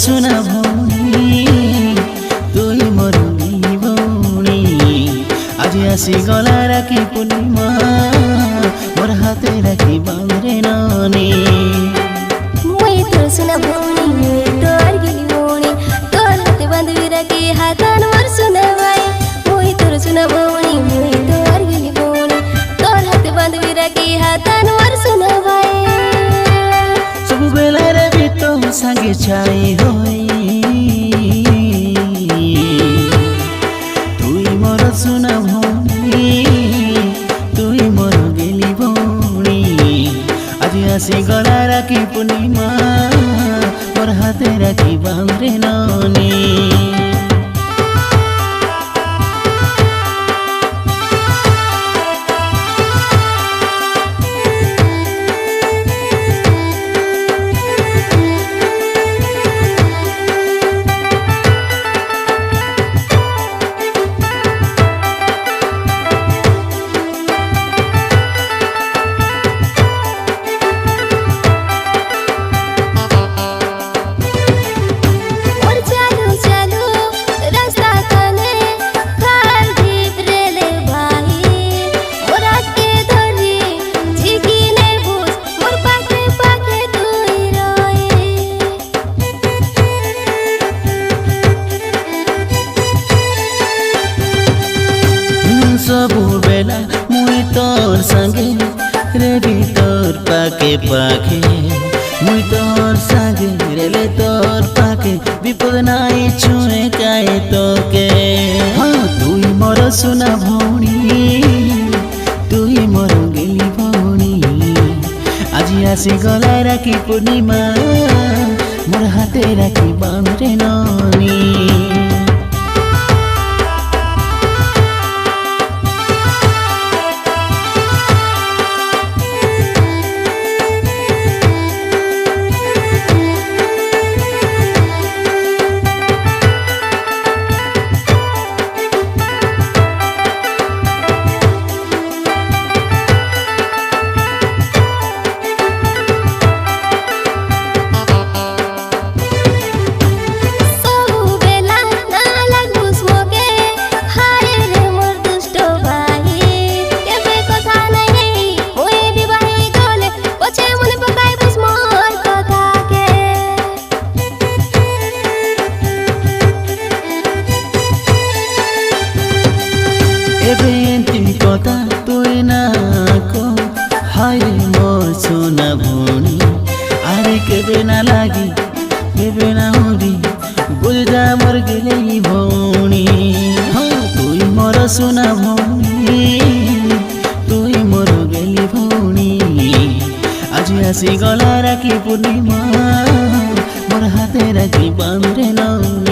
सुना भौणी तुई मोर भौणी आज आसी गला राखी पूर्णिमा मोर हाथे राखी बांधरे नानी मुई तोर सुना भौणी मुई तोर गेली भौणी तोर हाथे बांधवी राखी हातान वर सुना भाई मुई तोर सुना भौणी मुई तोर गेली भौणी तोर हाथे बांधवी राखी हातान वर सुना भाई सब बेला रे भी तो संगे छाई होई तुई मोर सुना भौणी तुई मोर गेली भौणी आज आसी गला राखी पूर्णिमा मोर हाथे राखी बांधरे नानी सबु बेला मुई तोर संगे रेडी तोर पाके पाके मुई तोर संगे रेले तोर पाके विपद नाई छुए काए तोके हाँ तुई मोर सुना भौणी तुई मोर गेली भौणी आज आसी गला राखी पूर्णिमा मोर हाथे राखी बांधरे नानी কথা তুই না কো হায় মোর সোনা ভৌণী আরে কেবে না লাগি কেবে না হরি বুঝা মোর গেলেই ভৌণী তুই মোর সোনা ভৌণী তুই মোর গেলি ভৌণী আজ আসি গলা রাখি পূর্ণিমা মোর হাতে রাখি বাঁধরে নাও